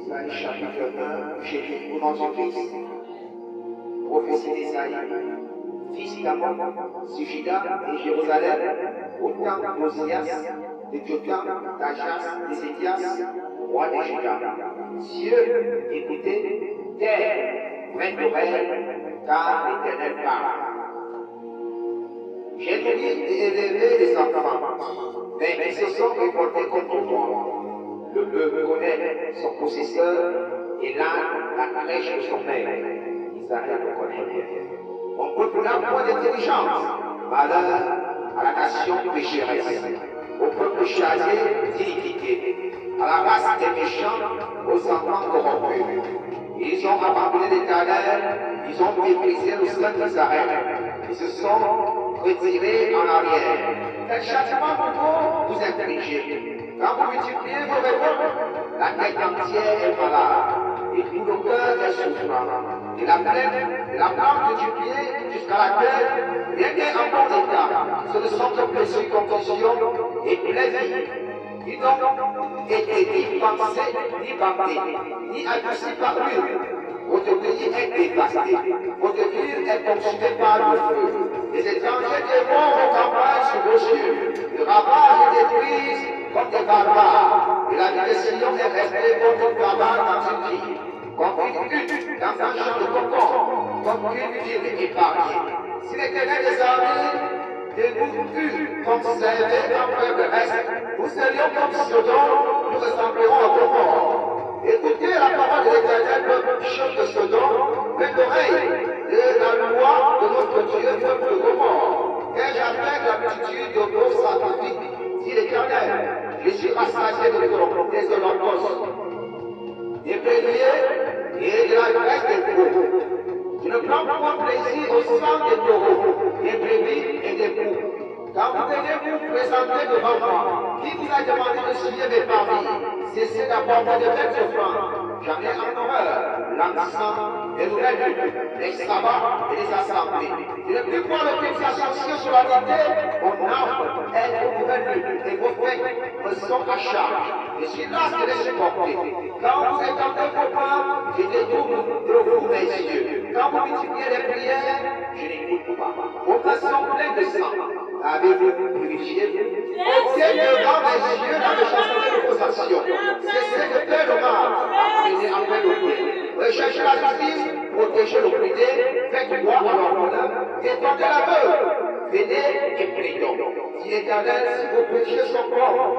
Isaïe chapitre 1, Jésus au nom du Christ, prophétie d'Isaïe, fils d'Amon, Sujida et Jérusalem, au temps d'Osias, de Jotham, d'Achas, d'Ézéchias, roi de Juda. Cieux, écoutez, terre, prête l'oreille, car l'Éternel parle. J'ai nourri et élevé les enfants, mais ils se sont révoltés contre moi. Le bœuf connaît son possesseur et l'âne la crèche de son père. Israël le connaît bien. On peut n'a point d'intelligence. Malheur à la nation pécheresse, au peuple chargé d'iniquité, à la race des méchants, aux enfants corrompus. Ils ont abandonné l'Éternel, ils ont méprisé le Saint d'Israël. Ils se sont retirés en arrière. Quel châtiment nouveau vous infligez? Quand vous multipliez vos révoltes, la tête entière est malade, et tout le cœur est souffrant. Et la plaine, la plante du pied jusqu'à la tête, rien n'est en bon état. Ce ne sont que blessures, contusions et plaies. Ils n'ont été ni pensés, ni bandés, ni adoucis par lui. Votre pays est dévasté, votre ville est consumée par le feu. Les étrangers dévorent vos campagnes sur vos yeux, le ravage et détruisent comme des barbares, et la vie de Sion est restée comme une cabane dans une ville, comme une hutte dans un champ de cocon, comme une ville épargnée. Si l'Éternel des armées de nous eût conservé après le reste, nous serions comme Sodome, nous ressemblerions à Gomorrhe. Écoutez la parole de l'Éternel, peuple de Sodome, faites l'oreille de la loi de notre Dieu, peuple de Gomorrhe. Qu'ai-je à faire de la multitude de vos sacrifices, dit l'Éternel? Je suis rassasié de des holocaustes, des béliers et de la graisse des veaux. Je ne prends point plaisir au sang des taureaux, des brebis et des boucs. Quand vous venez vous présenter devant moi, qui vous a demandé de suivre mes parvis? Cessez d'apporter de belles offrandes. J'en ai en horreur l'encens, les nouvelles luttes, les sabbats et les assemblées. Je ne plus voir le Christ associé sur la vérité. Mon âme est aux nouvelles luttes et vos faits me sont à charge. Je suis là de les supporter. Quand vous étendez vos mains, je détourne de vous mes yeux. Quand vous multipliez les prières, je n'écoute pas. Vos mains sont pleines de sang. Avez-vous purifié? Ôtez devant mes yeux la méchanceté de vos actions. Cessez de faire le mal. Apprenez à faire le bien. Recherchez la justice, protégez l'opprimé, faites droit à l'orphelin, défendez la veuve. Venez et prions. Si l'Éternel, si vos péchés sont propres,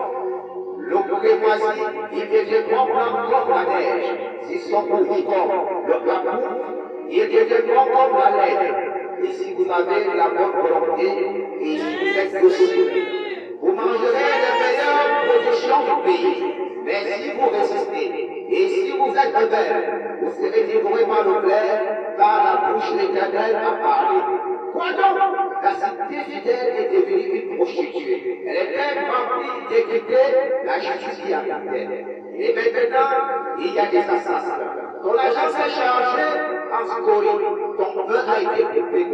l'eau moisie, il deviendra blanc comme la neige. S'ils sont pourris comme le bambou, ils deviendront comme la laine. Et si vous avez la bonne volonté, et si vous êtes docile, vous mangerez les meilleures productions du pays. Mais si vous résistez, et si vous êtes rebelles, vous serez dévorés par le glaive, car la bouche de l'Éternel a parlé. Quoi donc? La cité fidèle est devenue une prostituée. Elle était remplie d'équité, la justice y habitait. Et maintenant, il y a des assassins. Ton agence est chargée en scorie. Ton feu a été coupé.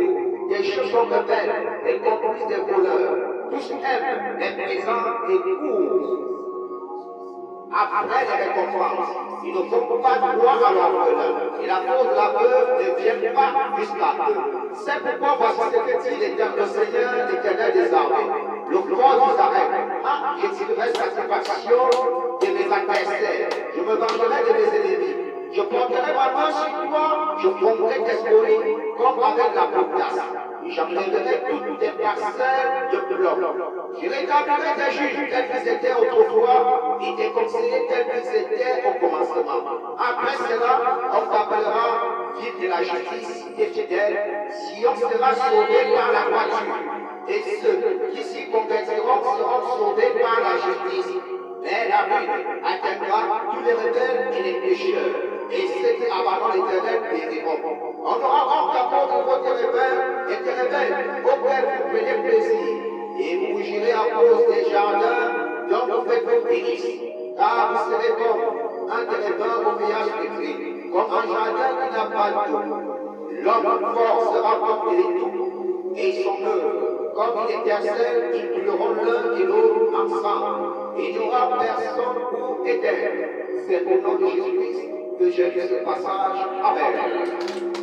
Des choses sont rebelles, des complices des voleurs. Tous aiment les présents et courent après les récompenses. Ils ne font pas droit à l'orphelin. Et la cause de la veuve ne vient pas jusqu'à eux. C'est pourquoi voici ce que dit l'Éternel Seigneur, l'Éternel des armées. Le roi d'Israël. Je tirerai satisfaction de mes adversaires. Je me vengerai de mes ennemis. Je porterai ma main sur toi, je fondrai tes scories comme avec la potasse. J'enlèverai toutes tes parcelles de blanc. Je rétablirai tes juges tels qu'ils étaient autrefois et tes conseillers tels qu'ils étaient au commencement. Après cela, on t'appellera ville de la justice et fidèle. Sion sera sauvé par la droiture. Et ceux qui s'y convertiront seront sauvés par la justice. Mais la ruine atteindra tous les rebelles et les pécheurs. Et ceux qui abandonnent l'Éternel périront. On aura honte à cause de votre rebelles et des rebelles auxquels vous prenez plaisir. Et vous girez à cause des jardins dont vous faites vos délices. Car vous serez comme un téléphone au feuillage pétri, comme un jardin qui n'a pas d'eau. L'homme fort sera comme l'étau, et son œuvre, comme une étincelle, ils brûleront l'un et l'autre ensemble. Il n'y aura personne pour éteindre. C'est au nom de Jésus-Christ. que je lis ce passage. Amen.